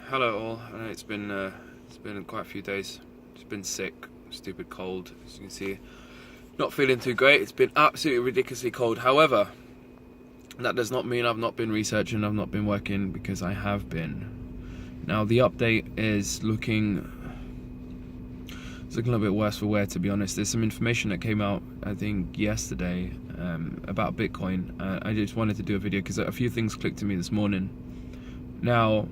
Hello all. I know it's been quite a few days. Just been sick, stupid cold. As you can see, not feeling too great. It's been absolutely ridiculously cold. However, that does not mean I've not been researching. I've not been working, because I have been. Now the update is looking. It's looking a little bit worse for wear, to be honest. There's some information that came out, I think, yesterday about Bitcoin. I just wanted to do a video because a few things clicked to me this morning. Now,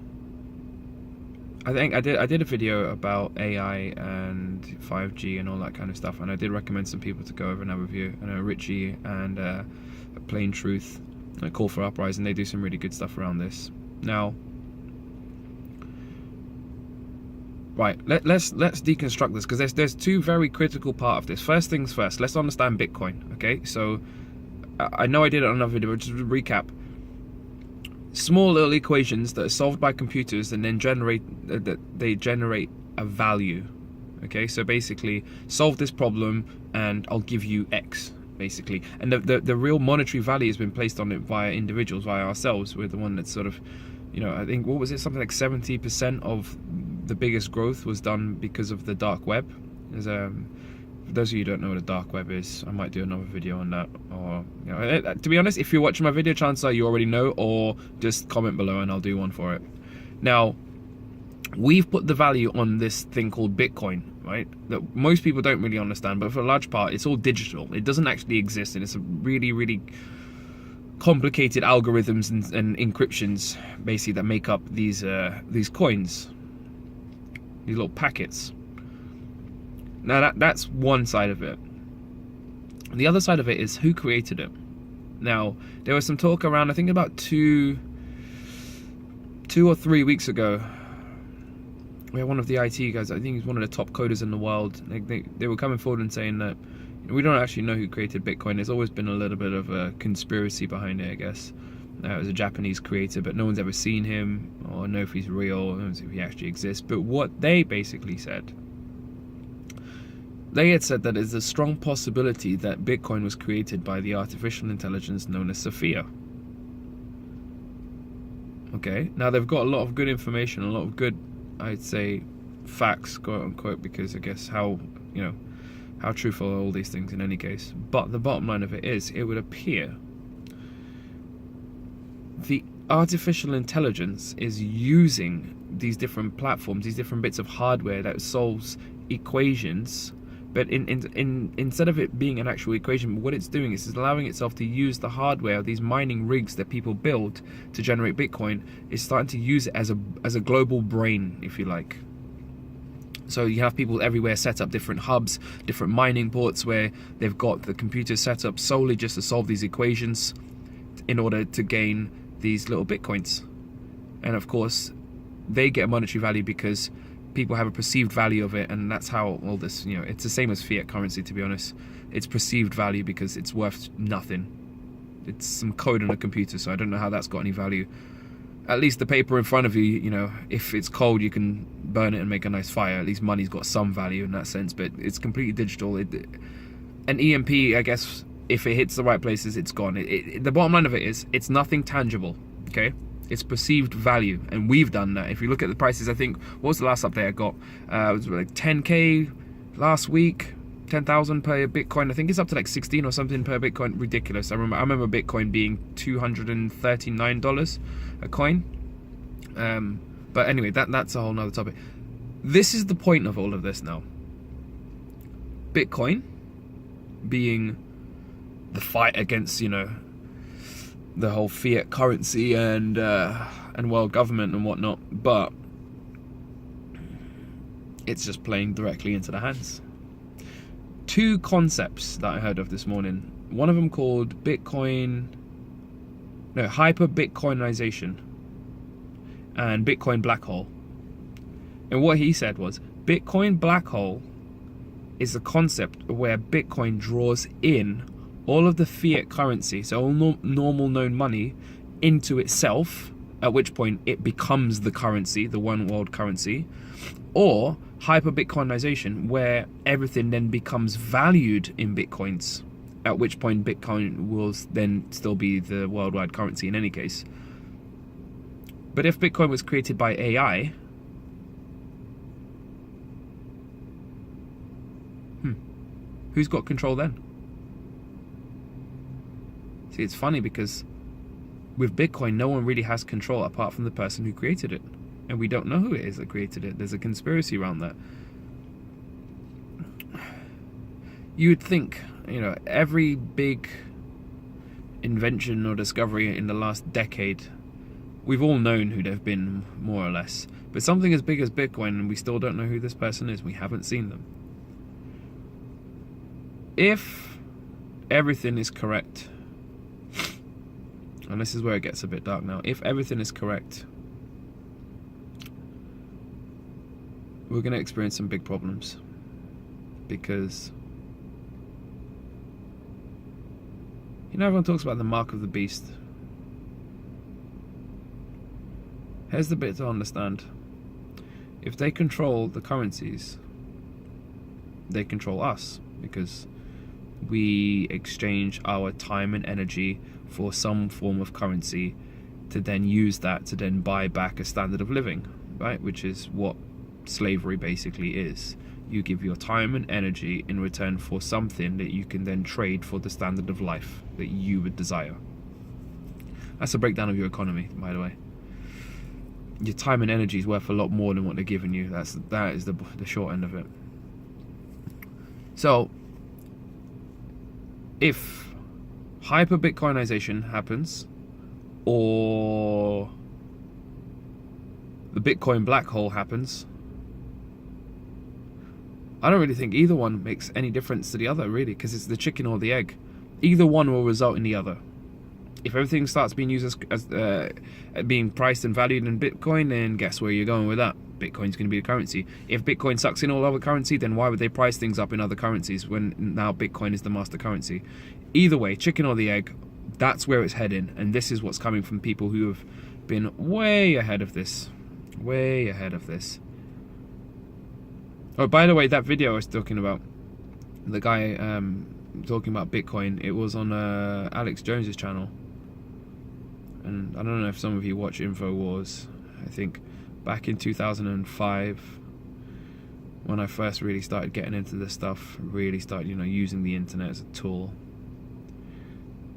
I think I did a video about AI and 5G and all that kind of stuff, and I did recommend some people to go over and have a review. I know Richie and Plain Truth, Call for Uprising, they do some really good stuff around this. Now, right, let's deconstruct this, because there's two very critical part of this. First things first, let's understand Bitcoin. Okay, so I know I did it on another video, but just to recap. Small little equations that are solved by computers and then generate a value. Okay, so basically solve this problem and I'll give you X, basically. And the real monetary value has been placed on it via individuals, via ourselves. We're the one that's sort of, I think, what was it, something like 70% of the biggest growth was done because of the dark web. There's for those of you who don't know what a dark web is, I might do another video on that. Or, to be honest, if you're watching my video, chances are you already know, or just comment below and I'll do one for it. Now, we've put the value on this thing called Bitcoin, right? That most people don't really understand, but for a large part, it's all digital. It doesn't actually exist, and it's a really, really complicated algorithms and encryptions, basically, that make up these coins, these little packets. Now that's one side of it. The other side of it is who created it. Now, there was some talk around, I think about two or 3 weeks ago, where one of the IT guys, I think he's one of the top coders in the world, they were coming forward and saying that we don't actually know who created Bitcoin. There's always been a little bit of a conspiracy behind it, I guess. It was a Japanese creator, but no one's ever seen him or know if he's real, or knows if he actually exists. But what they basically said, they had said that there's a strong possibility that Bitcoin was created by the artificial intelligence known as Sophia. Okay, now they've got a lot of good information, a lot of good, I'd say, facts, quote unquote, because I guess how truthful are all these things in any case. But the bottom line of it is, it would appear the artificial intelligence is using these different platforms, these different bits of hardware that solves equations. But instead of it being an actual equation, what it's doing is it's allowing itself to use the hardware, these mining rigs that people build to generate Bitcoin. It's starting to use it as a global brain, if you like. So you have people everywhere set up different hubs, different mining ports, where they've got the computers set up solely just to solve these equations in order to gain these little Bitcoins. And of course, they get a monetary value because people have a perceived value of it, and that's how all this, it's the same as fiat currency, to be honest. It's perceived value because it's worth nothing. It's some code on a computer, so I don't know how that's got any value. At least the paper in front of you, if it's cold, you can burn it and make a nice fire. At least money's got some value in that sense, but it's completely digital. An EMP, I guess, if it hits the right places, it's gone. The bottom line of it is, it's nothing tangible, okay? It's perceived value, and we've done that. If you look at the prices, I think, what was the last update I got? It was like 10K last week, 10,000 per Bitcoin. I think it's up to like 16 or something per Bitcoin. Ridiculous. I remember Bitcoin being $239 a coin. But anyway, that's a whole nother topic. This is the point of all of this now. Bitcoin being the fight against, the whole fiat currency and world government and whatnot, but it's just playing directly into the hands. Two concepts that I heard of this morning. One of them called hyper-Bitcoinization and Bitcoin black hole. And what he said was, Bitcoin black hole is a concept where Bitcoin draws in all of the fiat currency, so all normal known money, into itself, at which point it becomes the currency, the one world currency, or hyper-Bitcoinization, where everything then becomes valued in Bitcoins, at which point Bitcoin will then still be the worldwide currency in any case. But if Bitcoin was created by AI, Who's got control then? See, it's funny because with Bitcoin, no one really has control apart from the person who created it. And we don't know who it is that created it. There's a conspiracy around that. You would think, every big invention or discovery in the last decade, we've all known who they've been, more or less. But something as big as Bitcoin, and we still don't know who this person is. We haven't seen them. If everything is correct, and this is where it gets a bit dark now, if everything is correct, we're going to experience some big problems. Because everyone talks about the mark of the beast. Here's the bit to understand. If they control the currencies, they control us, because we exchange our time and energy for some form of currency to then use that to then buy back a standard of living, right? Which is what slavery basically is. You give your time and energy in return for something that you can then trade for the standard of life that you would desire. That's a breakdown of your economy, by the way. Your time and energy is worth a lot more than what they're giving you. That is the short end of it. So, if hyper-Bitcoinization happens, or the Bitcoin black hole happens, I don't really think either one makes any difference to the other, really, because it's the chicken or the egg. Either one will result in the other. If everything starts being used as being priced and valued in Bitcoin, then guess where you're going with that? Bitcoin's going to be the currency. If Bitcoin sucks in all other currency, then why would they price things up in other currencies when now Bitcoin is the master currency? Either way, chicken or the egg, that's where it's heading. And this is what's coming from people who have been way ahead of this. Way ahead of this. Oh, by the way, that video I was talking about, the guy talking about Bitcoin, it was on Alex Jones's channel. And I don't know if some of you watch InfoWars. I think back in 2005, when I first really started getting into this stuff, really started, using the internet as a tool,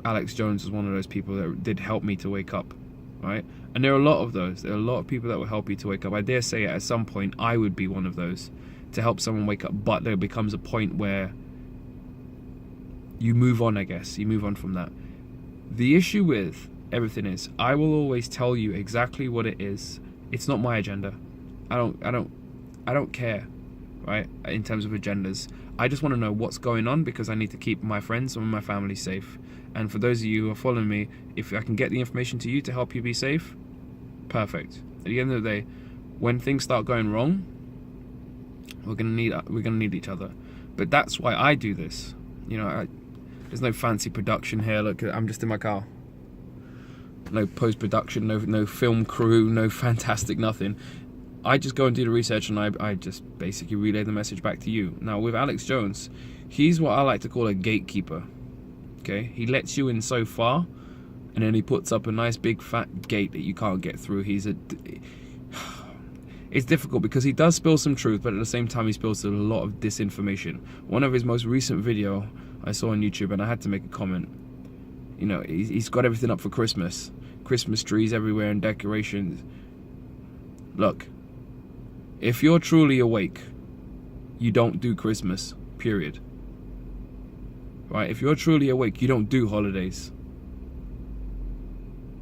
Alex Jones was one of those people that did help me to wake up, right? And there are a lot of those. There are a lot of people that will help you to wake up. I dare say at some point I would be one of those to help someone wake up, but there becomes a point where you move on, I guess. You move on from that. The issue with everything is, I will always tell you exactly what it is. It's not my agenda. I don't care, right? In terms of agendas, I just want to know what's going on, because I need to keep my friends and my family safe. And for those of you who are following me, if I can get the information to you to help you be safe, perfect. At the end of the day, when things start going wrong, we're gonna need each other. But that's why I do this. There's no fancy production here. Look, I'm just in my car. No post-production, no film crew, no fantastic nothing. I just go and do the research, and I just basically relay the message back to you. Now, with Alex Jones, he's what I like to call a gatekeeper. Okay? He lets you in so far, and then he puts up a nice big fat gate that you can't get through. It's difficult because he does spill some truth, but at the same time he spills a lot of disinformation. One of his most recent video I saw on YouTube, and I had to make a comment. He's got everything up for Christmas. Christmas trees everywhere and decorations. Look, if you're truly awake, you don't do Christmas, period. Right? If you're truly awake, you don't do holidays.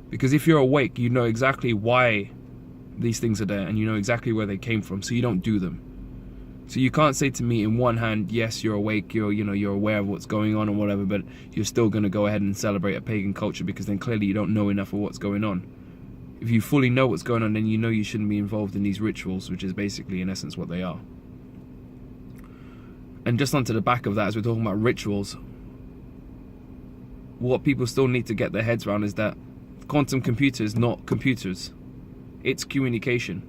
Because if you're awake, you know exactly why these things are there, and you know exactly where they came from, so you don't do them. So you can't say to me, in one hand, yes, you're awake, you're aware of what's going on or whatever, but you're still going to go ahead and celebrate a pagan culture, because then clearly you don't know enough of what's going on. If you fully know what's going on, then you know you shouldn't be involved in these rituals, which is basically, in essence, what they are. And just onto the back of that, as we're talking about rituals, what people still need to get their heads around is that quantum computers, not computers. It's communication,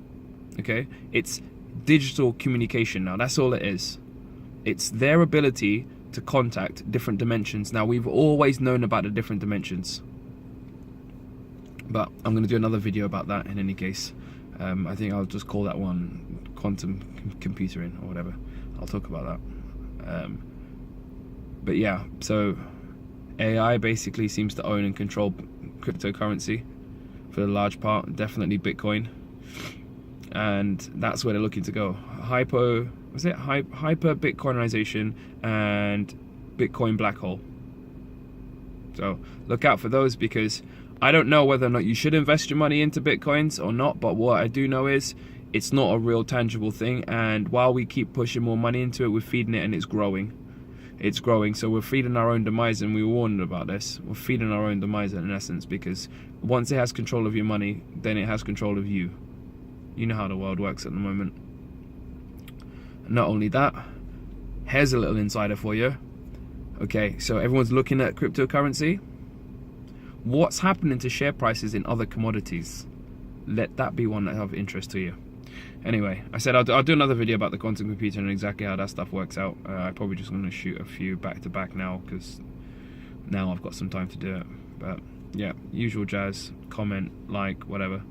okay? It's digital communication now. That's all it is. It's their ability to contact different dimensions. Now, we've always known about the different dimensions, but I'm going to do another video about that in any case. I think I'll just call that one quantum computering or whatever. I'll talk about that. But yeah, so AI basically seems to own and control cryptocurrency for the large part, definitely Bitcoin. And that's where they're looking to go. Hyper Bitcoinization and Bitcoin black hole. So look out for those, because I don't know whether or not you should invest your money into Bitcoins or not, but what I do know is it's not a real tangible thing, and while we keep pushing more money into it, we're feeding it, and it's growing. It's growing, so we're feeding our own demise, and we were warned about this. We're feeding our own demise in essence, because once it has control of your money, then it has control of you. You know how the world works at the moment. Not only that, here's a little insider for you. Okay, so everyone's looking at cryptocurrency. What's happening to share prices in other commodities? Let that be one that have interest to you. Anyway, I said I'll do another video about the quantum computer and exactly how that stuff works out. I'm probably just going to shoot a few back to back now, because now I've got some time to do it. But yeah, usual jazz, comment, like, whatever.